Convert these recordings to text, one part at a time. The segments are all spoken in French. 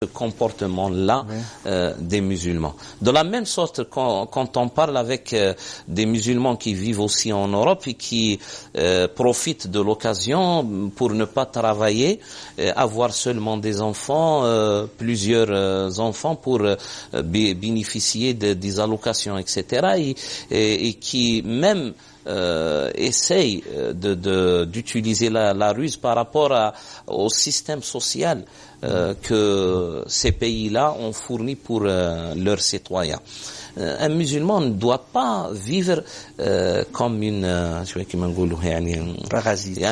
ce comportement-là oui. des musulmans. De la même sorte, quand on parle avec des musulmans qui vivent aussi en Europe et qui profitent de l'occasion pour ne pas travailler, avoir seulement des enfants, plusieurs enfants pour bénéficier des allocations, etc. Et qui même essaye d'utiliser la ruse par rapport au système social que ces pays-là ont fourni pour leurs citoyens. Un musulman ne doit pas vivre comme un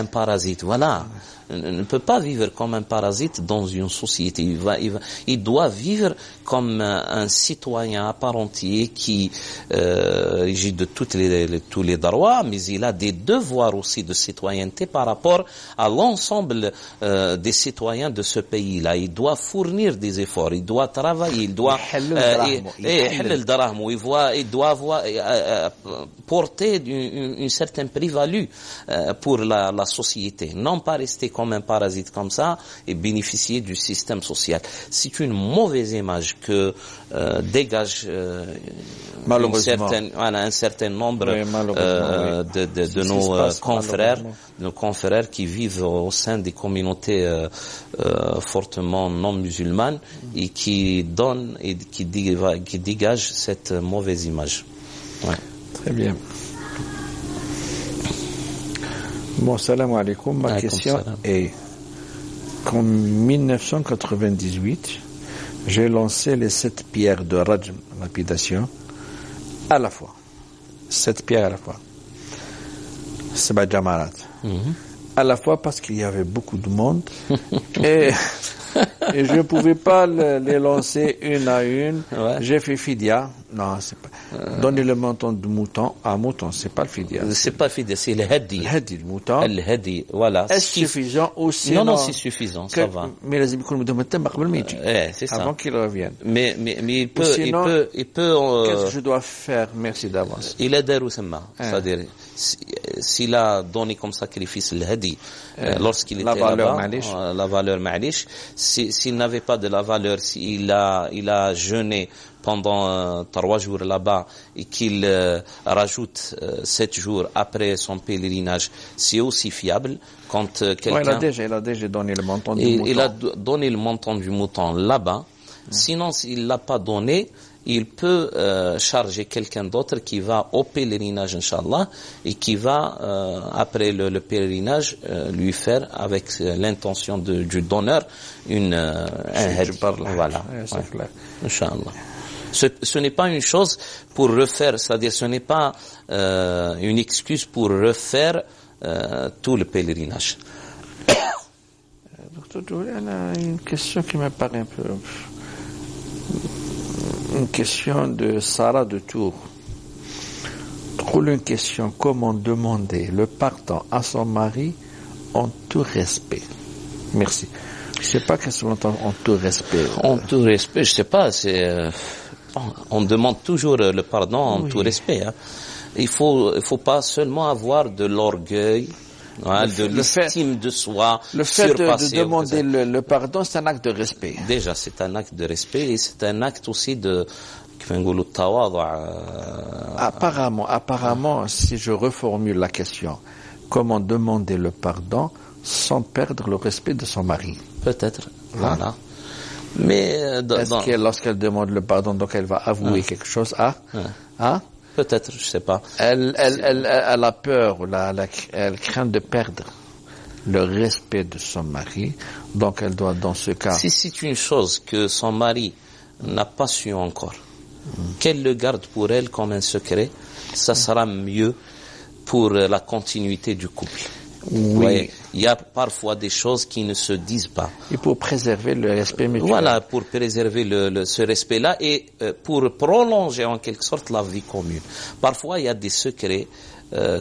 parasite. Voilà. Ne peut pas vivre comme un parasite dans une société. Il doit vivre comme un citoyen à part entier qui agit de tous les droits, mais il a des devoirs aussi de citoyenneté par rapport à l'ensemble des citoyens de ce pays-là. Il doit fournir des efforts, il doit travailler, il doit porter une certaine plus-value pour la société. Non pas rester comme un parasite comme ça et bénéficier du système social. C'est une mauvaise image que dégage un certain nombre de nos confrères qui vivent au sein des communautés fortement non musulmanes et qui donnent et qui dégagent cette mauvaise image. Ouais. Très bien. Bon, salam alaikum. Ma question est qu'en 1998, j'ai lancé les 7 pierres de Rajm, lapidation, à la fois. 7 pierres à la fois. C'est pas Jamarat. À la fois parce qu'il y avait beaucoup de monde et je ne pouvais pas les lancer une à une. Ouais. J'ai fait fidia. Non, c'est pas. Donner le menton de mouton à mouton, c'est pas le fidia. C'est pas fidia, c'est le hadi. Le hadi, le mouton. Le hadi, voilà. Est-ce suffisant ou sinon? Non, c'est suffisant, ça va. Mais les amis, c'est ça. Avant qu'il revienne. Mais il peut, sinon, il peut. Qu'est-ce que je dois faire? Merci d'avance. Il a des roussemma. C'est-à-dire, s'il a donné comme sacrifice le hadi, lorsqu'il était là-bas, la valeur ma'lish, s'il n'avait pas de la valeur, s'il a jeûné pendant 3 jours là-bas et qu'il rajoute 7 jours après son pèlerinage, c'est aussi fiable quand quelqu'un... il a déjà donné le montant du mouton. Il a donné le montant du mouton là-bas. Sinon, s'il l'a pas donné, il peut charger quelqu'un d'autre qui va au pèlerinage, Inch'Allah, et qui va, après le pèlerinage, lui faire, avec l'intention du donneur, un hadi. Voilà. C'est clair. Inch'Allah. Ce n'est pas une chose pour refaire, c'est-à-dire ce n'est pas une excuse pour refaire tout le pèlerinage. Docteur Djouli, il y a une question qui me paraît un peu... Une question de Sarah de Tours. Trouve une question, comment demander le pardon à son mari en tout respect? Merci. Je ne sais pas qu'est-ce qu'on entend en tout respect. En tout respect, je ne sais pas, c'est... on demande toujours le pardon en tout respect. Hein. Il faut pas seulement avoir de l'orgueil, de l'estime de soi. Le fait de demander le pardon, c'est un acte de respect. Déjà, c'est un acte de respect et c'est un acte aussi de... Apparemment, si je reformule la question, comment demander le pardon sans perdre le respect de son mari? Peut-être, voilà. Mais est-ce que lorsqu'elle demande le pardon, donc elle va avouer quelque chose Peut-être, je sais pas. Elle a peur, elle craint de perdre le respect de son mari, donc elle doit dans ce cas... Si c'est une chose que son mari n'a pas su encore, qu'elle le garde pour elle comme un secret, ça sera mieux pour la continuité du couple. Oui. Il y a parfois des choses qui ne se disent pas. Et pour préserver le respect mutuel. Voilà, pour préserver ce respect-là et pour prolonger en quelque sorte la vie commune. Parfois, il y a des secrets,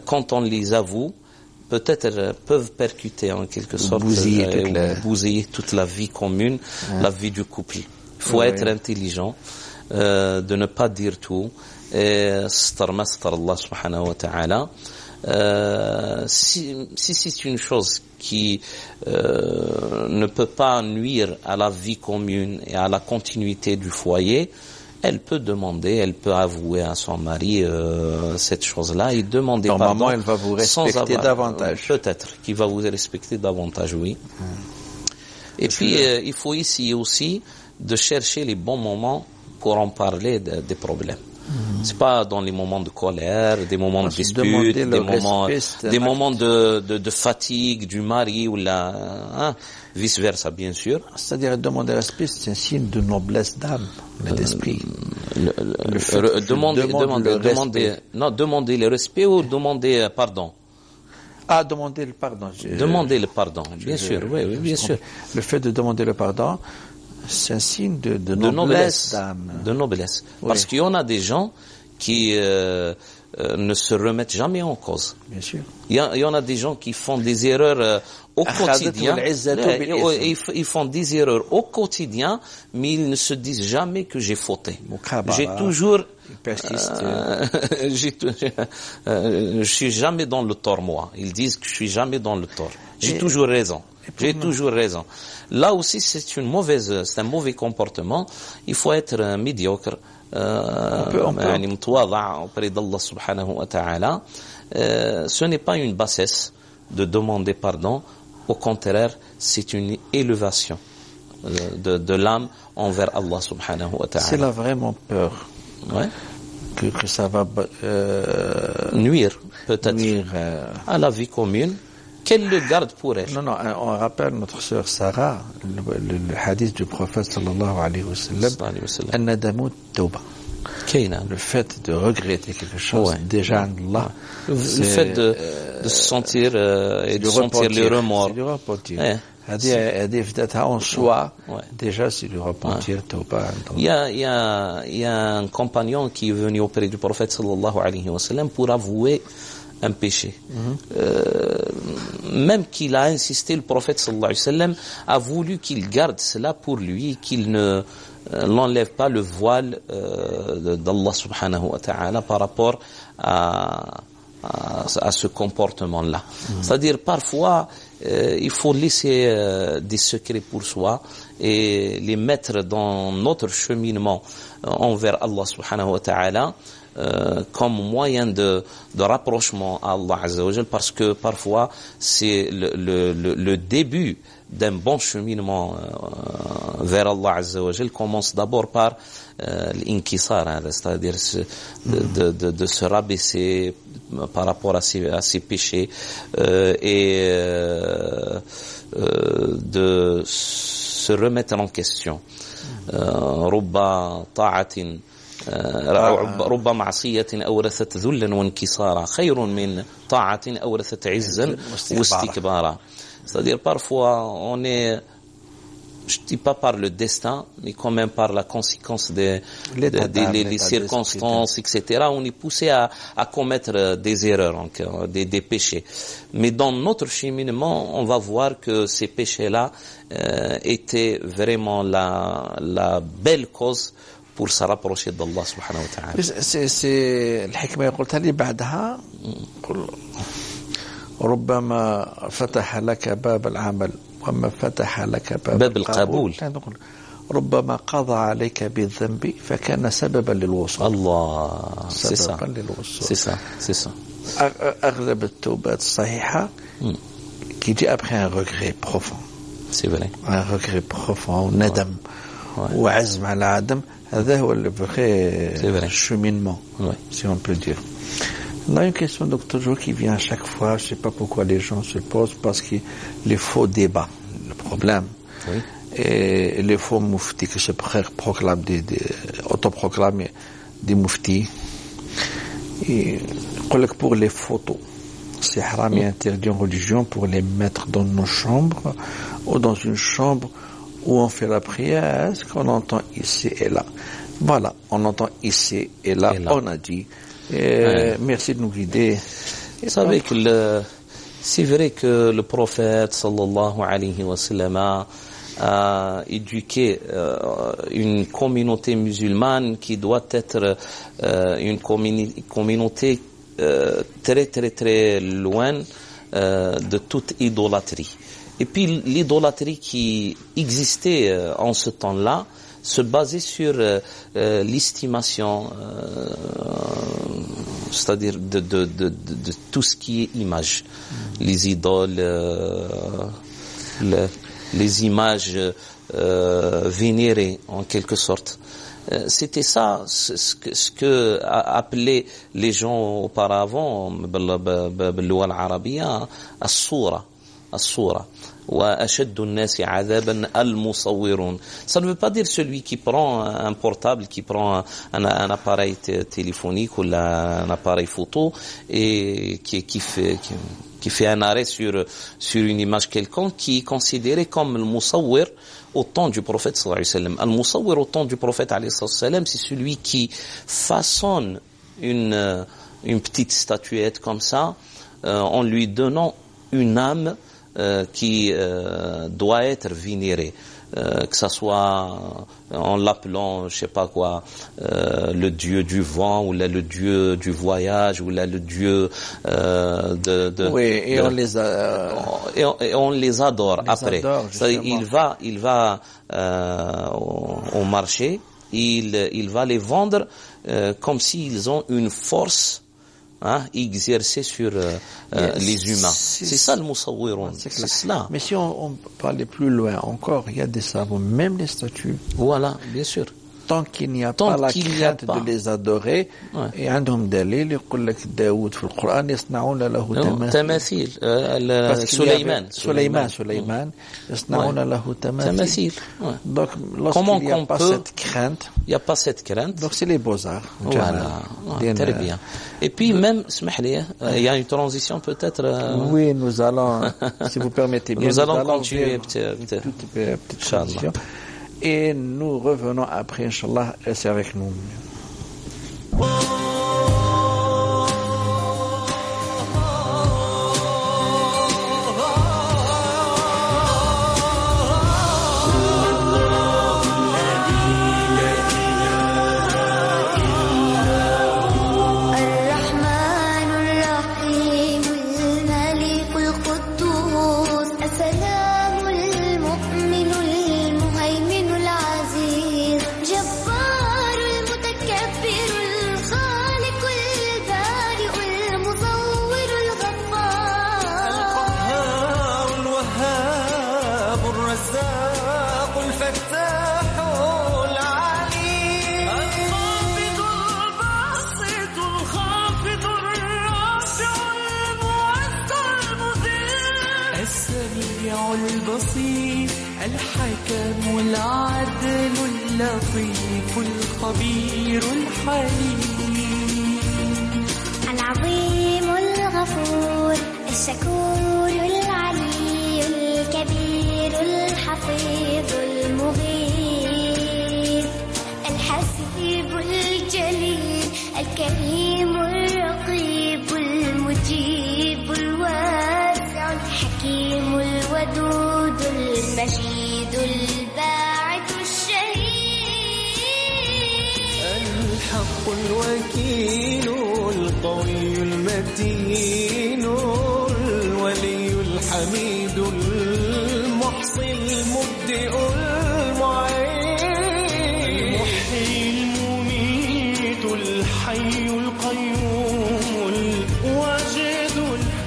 quand on les avoue, peut-être peuvent percuter en quelque sorte, bousiller toute la vie commune, la vie du couple. Il faut être intelligent, de ne pas dire tout. Et Allah subhanahu wa ta'ala. Si c'est une chose qui ne peut pas nuire à la vie commune et à la continuité du foyer, elle peut avouer à son mari cette chose-là et demander pardon. Normalement, elle va vous respecter davantage. Peut-être qu'il va vous respecter davantage, oui. Et puis, il faut essayer aussi de chercher les bons moments pour en parler des problèmes. C'est pas dans les moments de colère, des moments de dispute, des moments de fatigue du mari ou vice versa, bien sûr. C'est-à-dire demander le respect, c'est un signe de noblesse d'âme, d'esprit. Demander le respect ou demander pardon. Ah, demander le pardon. Demander le pardon, bien sûr, oui, bien sûr. Le fait de demander le pardon, c'est un signe de noblesse d'âme. De noblesse. Oui. Parce qu'il y en a des gens qui ne se remettent jamais en cause. Bien sûr. Il y en a des gens qui font des erreurs au quotidien. Ils font des erreurs au quotidien, mais ils ne se disent jamais que j'ai fauté. J'ai toujours... je suis jamais dans le tort, moi. Ils disent que je suis jamais dans le tort. J'ai toujours raison. J'ai toujours raison. Là aussi, c'est un mauvais comportement. Il faut être médiocre. Auprès d'Allah subhanahu wa ta'ala. Ce n'est pas une bassesse de demander pardon. Au contraire, c'est une élévation de l'âme envers Allah subhanahu wa ta'ala. C'est là vraiment peur. Ouais. Que ça va nuire, peut-être, à la vie commune. Qu'elle le garde pour elle. Non, on rappelle notre sœur Sarah, le hadith du prophète sallallahu alayhi wa sallam, an-nadamu tawba. Le fait de regretter quelque chose, déjà Allah. Le fait de se sentir et de sentir le remords. C'est du repentir. En soi, déjà c'est du repentir. Il y a un compagnon qui est venu auprès du prophète sallallahu alayhi wa sallam pour avouer un péché. Même qu'il a insisté, le prophète sallallahu alayhi wa sallam a voulu qu'il garde cela pour lui, qu'il ne l'enlève pas le voile d'Allah subhanahu wa ta'ala par rapport à ce comportement-là. C'est-à-dire, parfois, il faut laisser des secrets pour soi et les mettre dans notre cheminement envers Allah subhanahu wa ta'ala comme moyen de rapprochement à Allah Azza wa Jal, parce que parfois c'est le début d'un bon cheminement vers Allah Azza wa Jal commence d'abord par l'inkisar, c'est-à-dire de se rabaisser par rapport à ses péchés et de se remettre en question. رب طاعة رب معصية أورثت ذلا وانكسارا خير من طاعة أورثت عزا واستكبارا. C'est-à-dire parfois je dis pas par le destin, mais quand même par la conséquence des circonstances, etc. On est poussé à commettre des erreurs, des péchés. Mais dans notre cheminement, on va voir que ces péchés-là étaient vraiment la belle cause pour se rapprocher d'Allah subhanahu wa ta'ala. C'est الحكمة قلتها لي بعدها ربما فتح لك باب العمل وما فتح لك باب القبول. ربما قضى عليك بالذنب فكان سببا للوصول. الله. سببا للوصول. C'est ça. أغلب التوبات الصحيحة qui dit après un regret profond. C'est vrai. Un regret profond, ندم وعزم على عدم. هذا هو le vrai cheminement, si on peut dire. Là, une question, docteur Jo, qui vient à chaque fois, je ne sais pas pourquoi les gens se posent, parce que les faux débats, le problème, et les faux mouftis qui se proclament, autoproclament des mouftis, et pour les photos, c'est haram et interdit en religion pour les mettre dans nos chambres, ou dans une chambre où on fait la prière, est-ce qu'on entend ici et là? Voilà, on entend ici et là, on a dit. Merci de nous guider. Vous savez que c'est vrai que le prophète sallallahu alayhi wa sallam a éduqué une communauté musulmane qui doit être une communauté très très très loin de toute idolâtrie. Et puis l'idolâtrie qui existait en ce temps-là se basait sur l'estimation, c'est-à-dire de tout ce qui est image, les idoles, les images vénérées en quelque sorte. C'était ça ce que appelaient les gens auparavant باللغة العربية الصورة وأشد الناس عذابا المصورون. Ça ne veut pas dire celui qui prend un portable, qui prend un appareil téléphonique ou un appareil photo et qui fait un arrêt sur une image quelconque, qui est considéré comme le musawwir au temps du prophète sallallahu alayhi wa sallam. Al-musawwir au temps du prophète alayhi wa sallam, c'est celui qui façonne une petite statuette comme ça en lui donnant une âme qui doit être vénérée, que ça soit en l'appelant, je sais pas quoi, le dieu du vent, ou là le dieu du voyage, ou là le dieu et on les adore après. Il va au marché, il va les vendre comme s'ils ont une force exercer sur les humains. C'est ça le musawwirun. C'est cela. Mais si on parlait plus loin encore, il y a des savants, même les statues. Voilà, bien sûr. Tant qu'il n'y a pas la crainte de les adorer, et عندهم دليل يقول لك داود في القرآن يصنعون له تماثيل. سليمان يصنعون له تماثيل. Donc lorsqu'il n'y a pas cette crainte, il n'y a pas cette crainte. Donc c'est les beaux-arts. Voilà, très bien. Et puis même, il y a une transition peut-être. Oui, nous allons, si vous permettez bien, nous allons continuer petite transition. Et nous revenons après, Inch'Allah, restez avec nous. الحكم العدل اللطيف الخبير الحليم العظيم الغفور الشكور العلي الكبير الحفيظ المغيث الحسيب الجليل الكريم الرقيب المجيب الواسع الحكيم الودود المجيد الباعث الشهيد الحق الوكيل القوي المتين الولي الحميد المحصي المبدئ المعين المحيي المميت الحي القيوم الواجد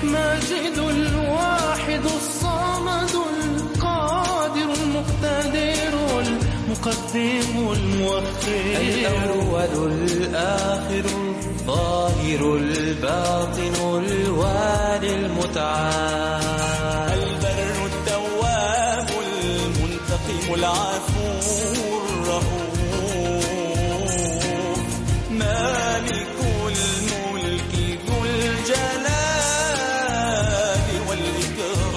الماجد الواحد الصمد القادر المقتدر المقدم المؤخر الأول الآخر الظاهر الباطن الوالي المتعال البر التواب المنتقم العفو الرؤوف مالك الملك ذو الجلال والإكرام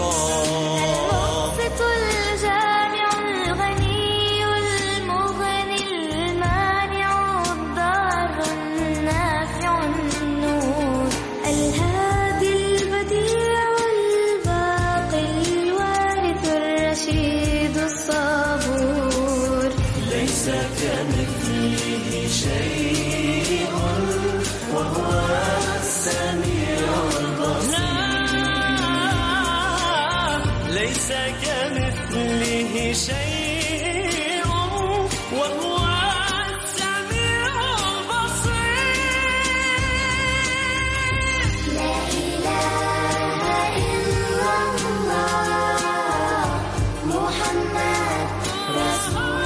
المقسط الجامع الغني المغني المانع الضار النافع النور الهادي البديع الباقي الوارث الرشيد الصبور ليس كمثله شيء وهو السميع البصير ليس كمثله شيء وهو السميع البصير لا إله إلا الله محمد رسول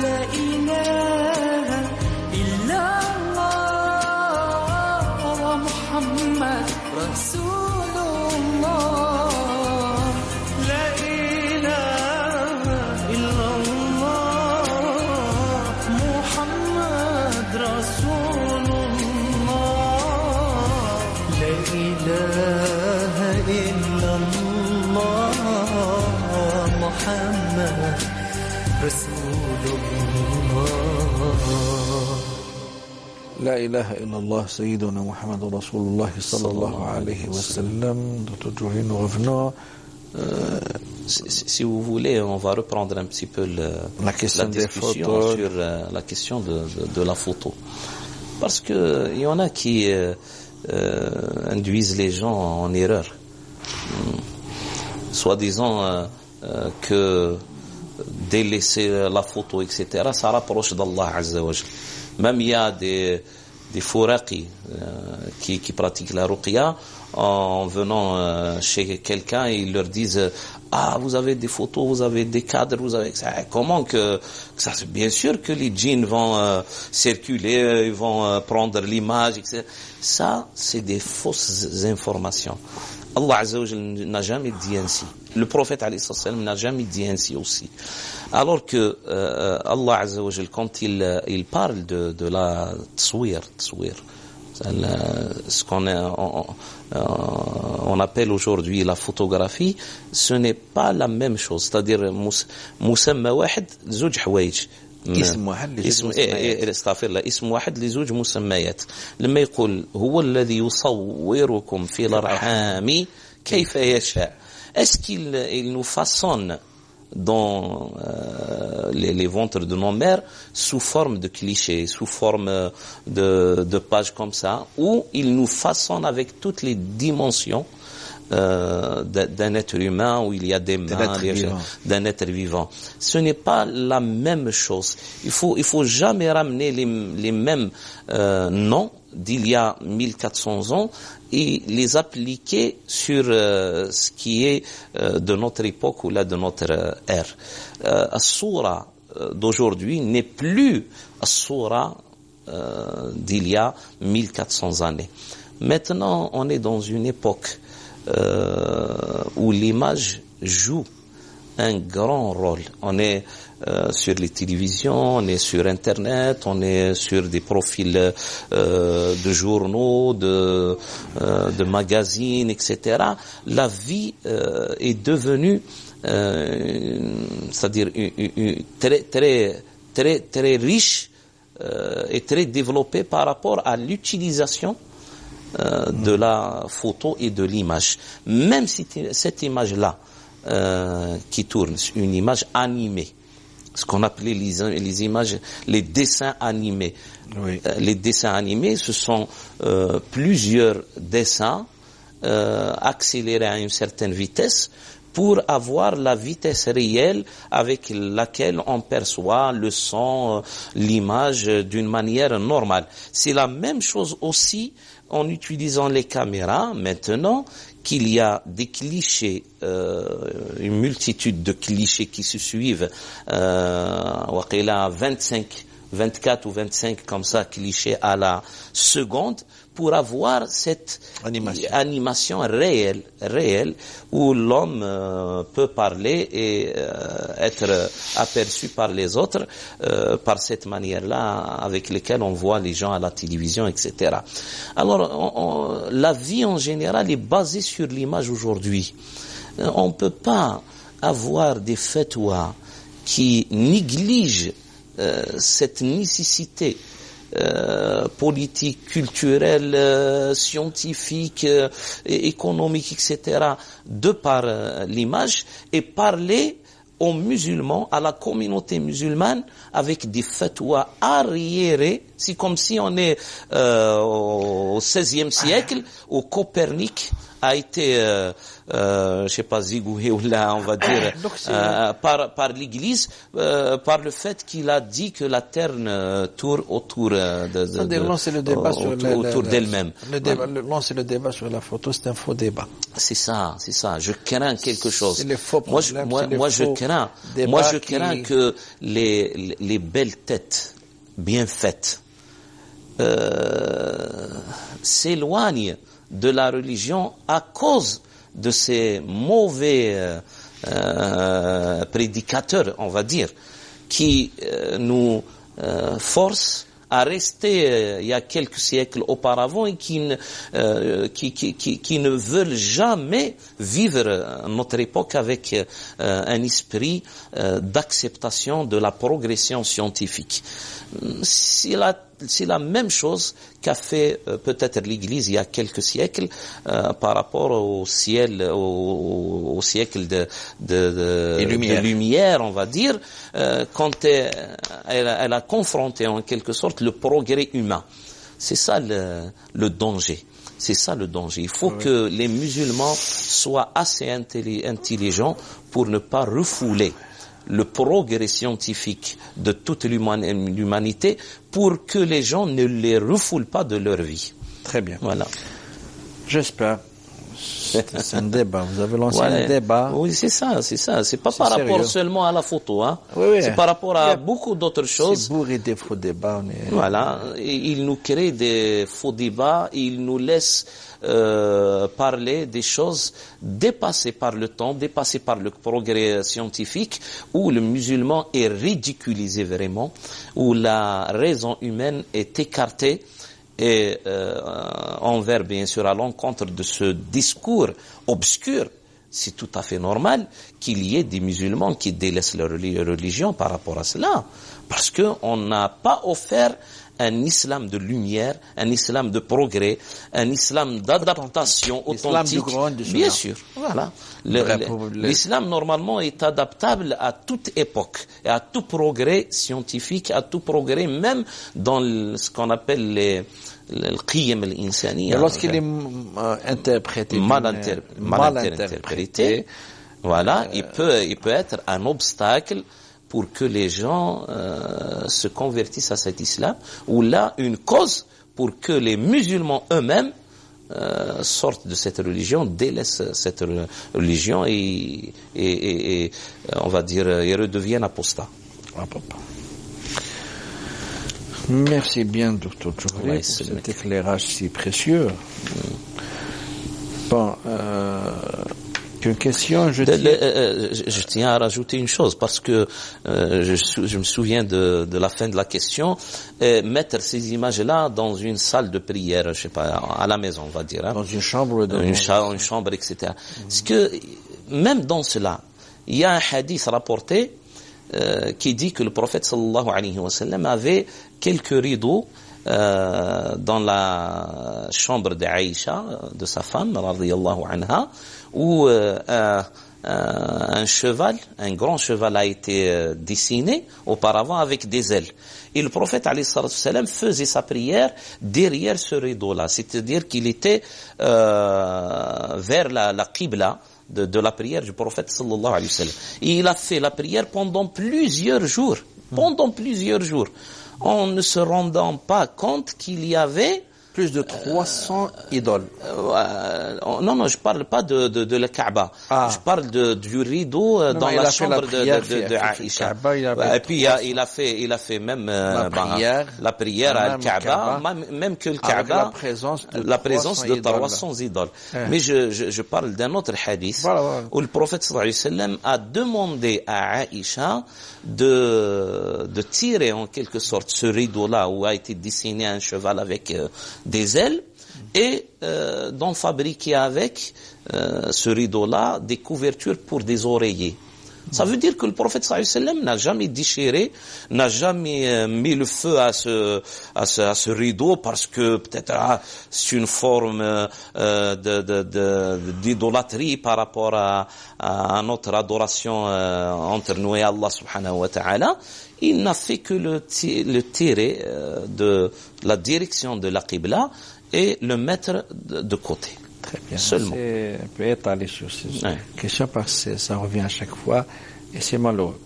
لا إله إلا الله محمد رسول الله لا إله إلا الله محمد رسول الله لا إله إلا الله محمد رسول الله La ilaha illallah, Sayyiduna Muhammad Rasulullah sallallahu alayhi wa sallam. Dr. Johi, nous revenons. Si vous voulez, on va reprendre un petit peu La question des discussion photos. sur la question de la photo. Parce que il y en a qui induisent les gens en erreur. Soi-disant que délaisser la photo, etc., ça rapproche d'Allah Azza wa Jal. Même il y a des fouraqis qui pratiquent la ruqya, en venant chez quelqu'un, ils leur disent ah, vous avez des photos, vous avez des cadres, vous avez comment que ça, bien sûr que les djinns vont circuler, ils vont prendre l'image, etc. Ça, c'est des fausses informations. Allah Azza wa Jal n'a jamais dit ainsi. Le prophète alayhi salam n'a jamais dit ainsi aussi. Alors que Allah Azza wa Jal, quand il parle de la tswir, ce qu'on on appelle aujourd'hui la photographie, ce n'est pas la même chose. C'est-à-dire musamma wahid زوج حوايج. اسم واحد لزوج مسميات. استغفر الله، اسم واحد لزوج مسميات. لما يقول هو الذي يصوركم في الأرحام كيف يشاء. Est-ce qu'il nous façonne dans les ventres de nos mères sous forme de clichés, sous forme de pages comme ça, ou il nous façonne avec toutes les dimensions d'un être humain, où il y a des mains, d'un être vivant. Ce n'est pas la même chose. Il faut jamais ramener les mêmes noms d'il y a 1400 ans et les appliquer sur ce qui est de notre époque ou là de notre ère. As-Soura d'aujourd'hui n'est plus As-Soura d'il y a 1400 années. Maintenant, on est dans une époque où l'image joue un grand rôle. On est sur les télévisions, on est sur Internet, on est sur des profils de journaux, de magazines, etc. La vie est devenue, c'est-à-dire très riche et très développée par rapport à l'utilisation de la photo et de l'image. Même si cette image-là qui tourne, une image animée, ce qu'on appelait les images, les dessins animés. Oui. Les dessins animés, ce sont plusieurs dessins accélérés à une certaine vitesse pour avoir la vitesse réelle avec laquelle on perçoit le son, l'image d'une manière normale. C'est la même chose aussi en utilisant les caméras maintenant, qu'il y a des clichés, une multitude de clichés qui se suivent, 24 ou 25 comme ça clichés à la seconde, pour avoir cette animation réelle où l'homme peut parler et être aperçu par les autres par cette manière-là avec laquelle on voit les gens à la télévision, etc. Alors, la vie en général est basée sur l'image aujourd'hui. On ne peut pas avoir des fatwas qui négligent cette nécessité politique, culturelle, scientifique, économique, etc., de par l'image, et parler aux musulmans, à la communauté musulmane, avec des fatwas arriérés. C'est comme si on est au XVIe siècle, où Copernic a été, je sais pas, zigoué ou là, on va dire, par l'Église, par le fait qu'il a dit que la Terre tourne autour autour d'elle-même. Lancer le débat sur la photo, c'est un faux débat. C'est ça. Je crains quelque chose. C'est les faux problèmes, Moi, je crains que les belles têtes bien faites s'éloignent de la religion à cause de ces mauvais prédicateurs, on va dire, qui nous forcent à rester il y a quelques siècles auparavant et qui ne veulent jamais vivre notre époque avec un esprit d'acceptation de la progression scientifique. C'est la même chose qu'a fait peut-être l'Église il y a quelques siècles par rapport au siècle de lumière, on va dire, quand elle a confronté en quelque sorte le progrès humain. C'est ça le danger. C'est ça le danger. Il faut que les musulmans soient assez intelligents pour ne pas refouler le progrès scientifique de toute l'humanité, pour que les gens ne les refoulent pas de leur vie. Très bien. Voilà. J'espère. C'est un débat. Vous avez lancé un débat. Oui, c'est ça. C'est pas par sérieux. rapport seulement à la photo, hein. Oui. C'est par rapport à beaucoup d'autres choses. C'est bourré des faux débats. Voilà. Et il nous crée des faux débats, il nous laisse parler des choses dépassées par le temps, dépassées par le progrès scientifique, où le musulman est ridiculisé vraiment, où la raison humaine est écartée, et envers, bien sûr, à l'encontre de ce discours obscur. C'est tout à fait normal qu'il y ait des musulmans qui délaissent leur religion par rapport à cela, parce que on n'a pas offert un islam de lumière, un islam de progrès, un islam d'adaptation authentique. Bien sûr, voilà. L'islam normalement est adaptable à toute époque et à tout progrès scientifique, à tout progrès même dans ce qu'on appelle le qiyam al-insaniya. Lorsqu'il est interprété, mal interprété, voilà, il peut être un obstacle pour que les gens se convertissent à cet islam, ou là une cause pour que les musulmans eux-mêmes sortent de cette religion, délaissent cette religion et on va dire, ils redeviennent apostats. Merci bien, Dr. Djouri, pour cet éclairage si précieux. Bon, une question, je tiens à rajouter une chose, parce que je me souviens de la fin de la question, mettre ces images-là dans une salle de prière, je sais pas, à la maison, on va dire. Hein, dans une chambre, une chambre, etc. Parce que même dans cela, il y a un hadith rapporté qui dit que le prophète sallallahu alayhi wa sallam avait quelques rideaux dans la chambre d'Aïcha, de sa femme, radiyallahu anha, où un cheval, un grand cheval a été dessiné auparavant avec des ailes. Et le prophète alayhi salam faisait sa prière derrière ce rideau-là, c'est-à-dire qu'il était vers la qibla de la prière du prophète sallallahu alayhi wa sallam. Et il a fait la prière pendant plusieurs jours. En ne se rendant pas compte qu'il y avait plus de 300 idoles. Non, je parle pas de la Kaaba. Je parle du rideau dans la chambre de Aïcha. Et puis il a fait même la prière à Kaaba, même que le Kaaba, la présence de 300 idoles. Mais je parle d'un autre hadith où le prophète sallallahu alayhi wa sallam a demandé à Aïcha de tirer en quelque sorte ce rideau-là où a été dessiné un cheval avec des ailes, et d'en fabriquer avec ce rideau-là des couvertures pour des oreillers. Ça veut dire que le prophète sallallahu alayhi wa sallam n'a jamais déchiré, n'a jamais mis le feu à ce rideau parce que peut-être c'est une forme d'idolâtrie par rapport à notre adoration entre nous et Allah subhanahu wa ta'ala. Il n'a fait que le tirer de la direction de la Qibla et le mettre de côté. Très bien. Seulement. On peut étaler sur ces questions parce que ça revient à chaque fois et c'est malheureux.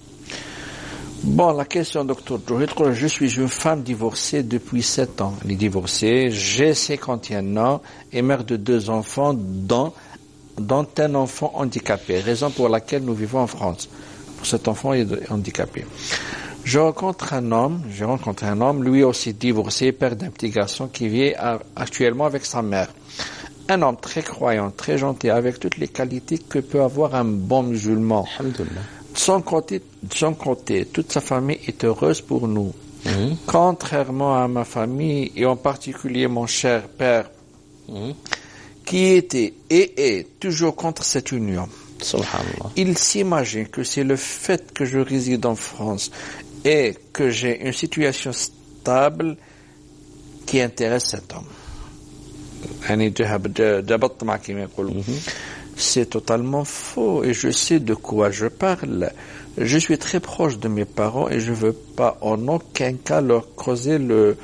Bon, la question, docteur Johid, je suis une femme divorcée depuis 7 ans. Elle est divorcée, j'ai 51 ans et mère de 2 enfants, dont un enfant handicapé, raison pour laquelle nous vivons en France. Pour cet enfant, il est handicapé. J'ai rencontré un homme, lui aussi divorcé, père d'un petit garçon qui vit actuellement avec sa mère. Un homme très croyant, très gentil, avec toutes les qualités que peut avoir un bon musulman. Alhamdulillah. De son côté, toute sa famille est heureuse pour nous. Contrairement à ma famille, et en particulier mon cher père, qui était et est toujours contre cette union. Subhanallah. Il s'imagine que c'est le fait que je réside en France et que j'ai une situation stable qui intéresse cet homme. C'est totalement faux et je sais de quoi je parle. Je suis très proche de mes parents et je veux pas en aucun cas leur causer le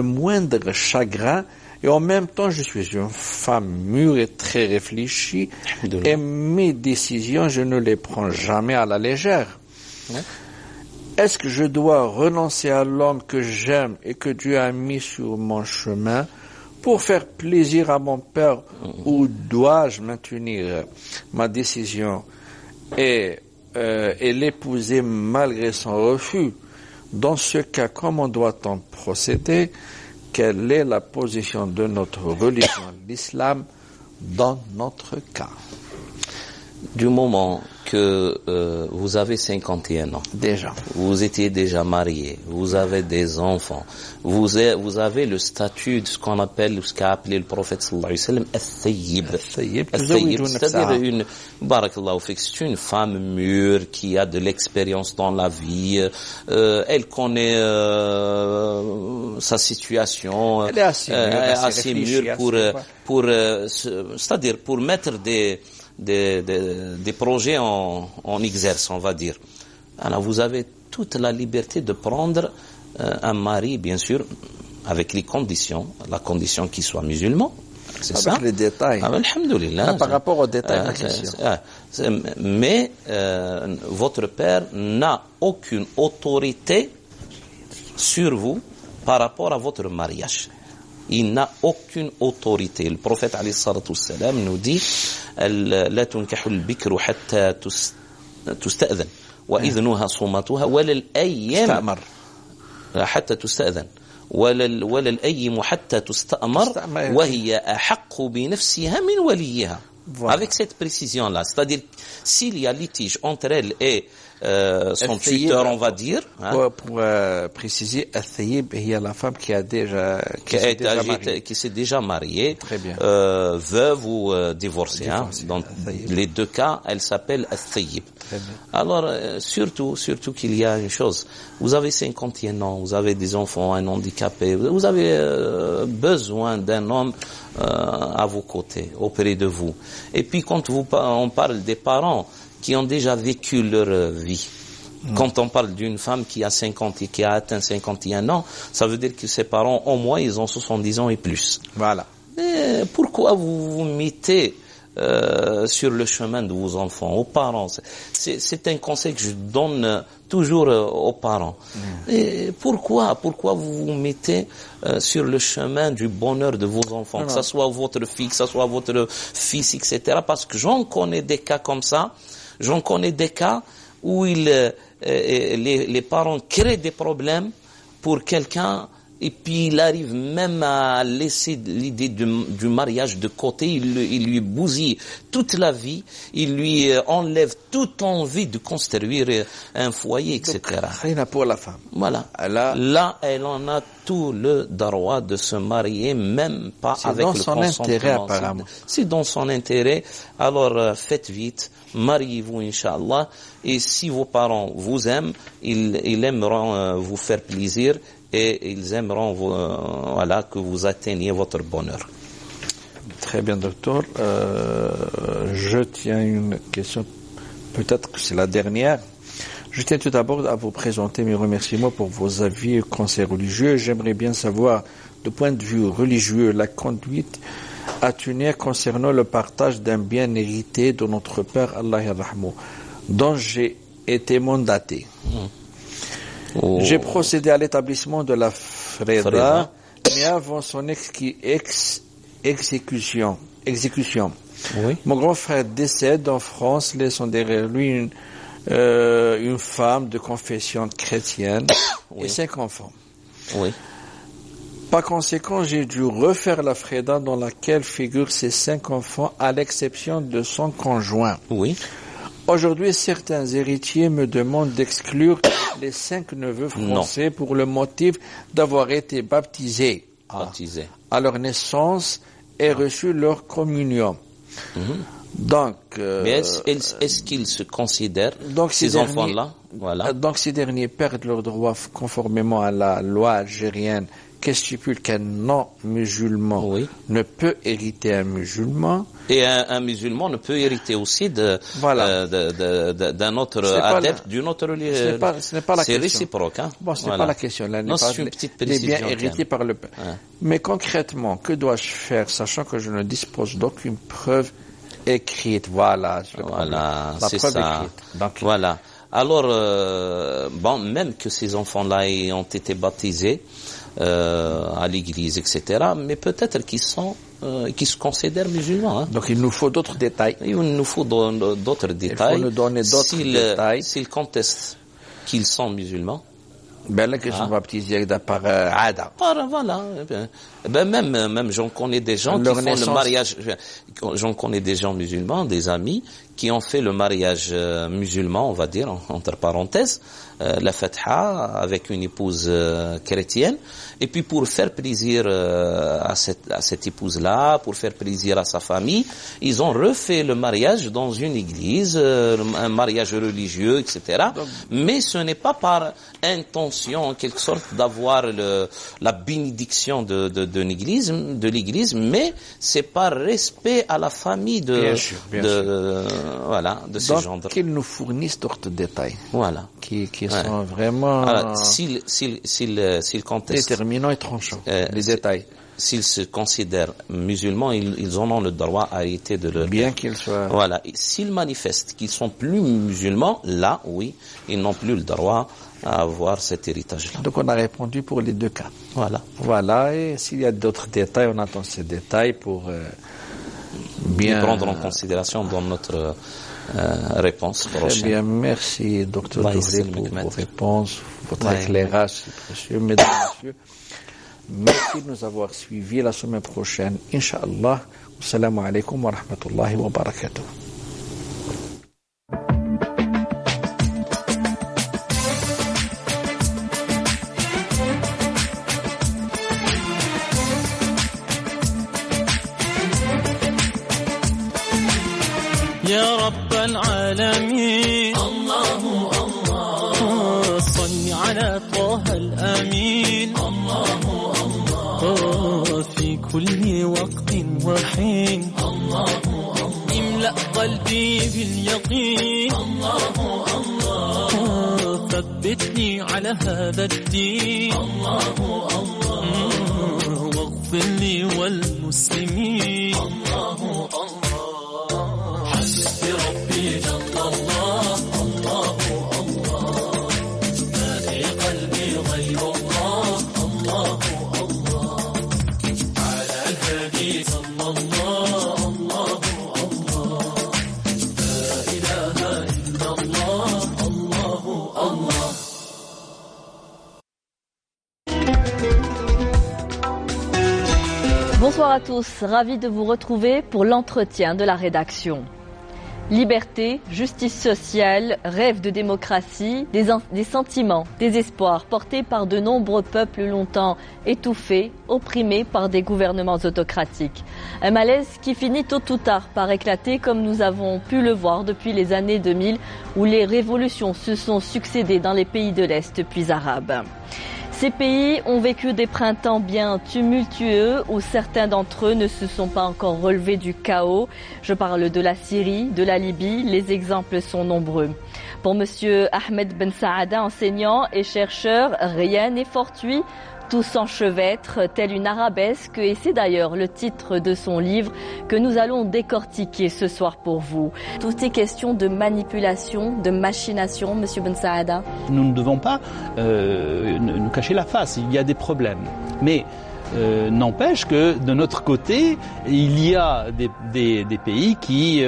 moindre chagrin. Et en même temps, je suis une femme mûre et très réfléchie. Et mes décisions, je ne les prends jamais à la légère. Est-ce que je dois renoncer à l'homme que j'aime et que Dieu a mis sur mon chemin pour faire plaisir à mon père ou dois-je maintenir ma décision et l'épouser malgré son refus? Dans ce cas, comment doit-on procéder? Quelle est la position de notre religion, l'islam, dans notre cas? Du moment que vous avez 51 ans, Déjà. vous étiez déjà marié, vous avez des enfants, vous avez le statut de ce qu'on appelle, ce qu'a appelé le prophète sallallahu alayhi wa sallam, al-thayyib. Al-thayyib, c'est-à-dire barakallahu fik, c'est une femme mûre qui a de l'expérience dans la vie, elle connaît sa situation, elle est assez mûre c'est-à-dire pour mettre des projets en exerce, on va dire. Alors vous avez toute la liberté de prendre un mari, bien sûr, avec les conditions, la condition qu'il soit musulman, c'est avec ça. Les détails. Alhamdulillah. Par rapport aux détails de la question. Mais votre père n'a aucune autorité sur vous par rapport à votre mariage. Il n'a aucune autorité. Le prophète alayhi salatu wassalam nous dit لا تنكح البكر حتى تستأذن وإذنها صومتها ولا الأيم حتى تستأذن ولا الأيم حتى تستأمر وهي أحق بنفسها من وليها. Avec cette précision-là, c'est-à-dire s'il y a litige entre elle et son tuteur, on va dire. Pour préciser, al-thayyib, il y a la femme qui s'est déjà mariée, veuve ou divorcée. Dans les deux cas, elle s'appelle al-thayyib. Alors, surtout qu'il y a une chose. Vous avez 51 ans, vous avez des enfants, un handicapé, vous avez besoin d'un homme à vos côtés, auprès de vous. Et puis quand on parle des parents qui ont déjà vécu leur vie, quand on parle d'une femme qui a 50 et qui a atteint 51 ans, ça veut dire que ses parents, au moins, ils ont 70 ans et plus. Voilà. Et pourquoi vous vous mettez sur le chemin de vos enfants, aux parents? C'est un conseil que je donne toujours aux parents. Et pourquoi vous vous mettez sur le chemin du bonheur de vos enfants, que ce soit votre fille, que ce soit votre fils, etc. Parce que j'en connais des cas comme ça, j'en connais des cas où les parents créent des problèmes pour quelqu'un Et puis il arrive même à laisser l'idée du mariage de côté, il lui bousille toute la vie, il lui enlève toute envie de construire un foyer, etc. Rien pour la femme. Voilà. Là, elle en a tout le droit de se marier, même pas avec le consentement. C'est dans son intérêt, apparemment. C'est dans son intérêt. Alors, faites vite, mariez-vous, Inch'Allah. Et si vos parents vous aiment, ils aimeront vous faire plaisir et ils aimeront voilà, que vous atteigniez votre bonheur. Très bien, docteur. Je tiens une question, peut-être que c'est la dernière. Je tiens tout d'abord à vous présenter mes remerciements pour vos avis et conseils religieux. J'aimerais bien savoir, du point de vue religieux, la conduite à tenir concernant le partage d'un bien hérité de notre Père, Allah yarhamou, dont j'ai été mandaté. Oh. J'ai procédé à l'établissement de la Freda, mais avant son exécution. Oui. Mon grand frère décède en France, laissant derrière lui une femme de confession chrétienne Oui. et 5 enfants. Oui. Par conséquent, j'ai dû refaire la Freda dans laquelle figurent ces 5 enfants, à l'exception de son conjoint. Oui. Aujourd'hui, certains héritiers me demandent d'exclure les 5 neveux français pour le motif d'avoir été baptisés à leur naissance et reçu leur communion. Donc, mais est-ce qu'ils se considèrent, ces enfants-là, voilà. Donc ces derniers perdent leurs droits conformément à la loi algérienne qui stipule qu'un non-musulman ne peut hériter un musulman. Et un musulman ne peut hériter aussi d'un autre adepte d'une autre religion. Ce n'est pas la question. C'est réciproque. Hein? Bon, ce n'est pas la question. Là, non, c'est une petite précision. Les biens hérités par le père. Ouais. Mais concrètement, que dois-je faire, sachant que je ne dispose d'aucune preuve écrite? Voilà, c'est ça. Donc, voilà. Alors, même que ces enfants-là ont été baptisés à l'église, etc., mais peut-être qu'ils se considèrent musulmans. Hein. Donc il nous faut d'autres détails. Il nous faut d'autres détails. Il faut nous donner d'autres détails. S'ils contestent qu'ils sont musulmans. Ben là, qu'ils sont baptisés par Ada. Voilà. Même j'en connais des gens qui font le mariage. J'en connais des gens musulmans, des amis, qui ont fait le mariage musulman, on va dire, entre parenthèses, la Fatha, avec une épouse chrétienne. Et puis pour faire plaisir à cette épouse-là, pour faire plaisir à sa famille, ils ont refait le mariage dans une église, un mariage religieux, etc. Mais ce n'est pas par intention, en quelque sorte, d'avoir la bénédiction de l'église, mais c'est par respect à la famille de ces gens. Donc qu'ils nous fournissent d'autres détails. Voilà. Qui sont vraiment s'ils contestent, déterminants et tranchants, les détails. S'ils se considèrent musulmans, ils en ont le droit à hériter de leur bien qu'ils soient. Voilà. Et s'ils manifestent qu'ils sont plus musulmans, là, oui, ils n'ont plus le droit à avoir cet héritage-là. Donc on a répondu pour les deux cas. Voilà. Et s'il y a d'autres détails, on attend ces détails pour bien prendre en considération dans notre réponse prochaine. Très bien, merci Dr Touré pour vos réponses, votre éclairage, c'est précieux. Mesdames et messieurs, merci de nous avoir suivis. La semaine prochaine, Inch'Allah. Assalamu alaikum wa rahmatullahi wa barakatuh. يا رب العالمين الله الله صل على طه الأمين الله الله في كل وقت وحين الله الله املأ قلبي باليقين الله الله ثبتني على هذا الدين الله الله واغفر لي والمسلمين الله الله بربي جل الله الله الله ما في قلبي غير الله الله الله على الهادي صلى الله الله الله لا إله إلا الله الله الله Bonsoir à tous, ravi de vous retrouver pour l'entretien de la rédaction. Liberté, justice sociale, rêve de démocratie, des sentiments, des espoirs portés par de nombreux peuples longtemps étouffés, opprimés par des gouvernements autocratiques. Un malaise qui finit tôt ou tard par éclater comme nous avons pu le voir depuis les années 2000 où les révolutions se sont succédées dans les pays de l'Est puis arabes. Ces pays ont vécu des printemps bien tumultueux où certains d'entre eux ne se sont pas encore relevés du chaos. Je parle de la Syrie, de la Libye, les exemples sont nombreux. Pour monsieur Ahmed Ben Saada, enseignant et chercheur, rien n'est fortuit. Tout s'enchevêtre, telle une arabesque, et c'est d'ailleurs le titre de son livre que nous allons décortiquer ce soir pour vous. Tout est question de manipulation, de machination, monsieur Ben Saada. Nous ne devons pas nous cacher la face, il y a des problèmes. Mais n'empêche que de notre côté, il y a des pays qui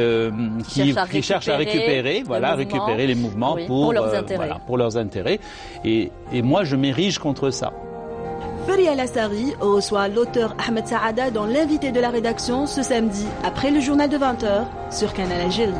cherchent à récupérer les mouvements pour leurs intérêts. Et moi, je m'érige contre ça. Faria Lassari reçoit l'auteur Ahmed Saada dans l'invité de la rédaction ce samedi après le journal de 20h sur Canal Algérie.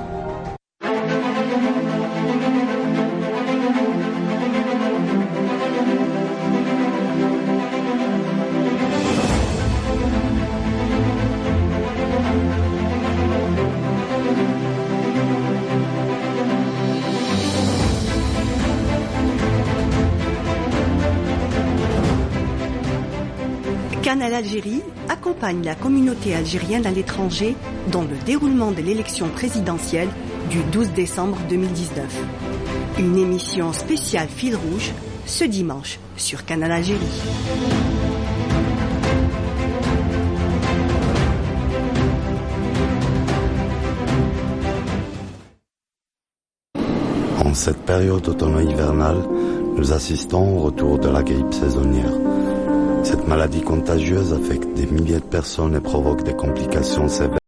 Canal Algérie accompagne la communauté algérienne à l'étranger dans le déroulement de l'élection présidentielle du 12 décembre 2019. Une émission spéciale fil rouge ce dimanche sur Canal Algérie. En cette période automno-hivernale, nous assistons au retour de la grippe saisonnière. Cette maladie contagieuse affecte des milliers de personnes et provoque des complications sévères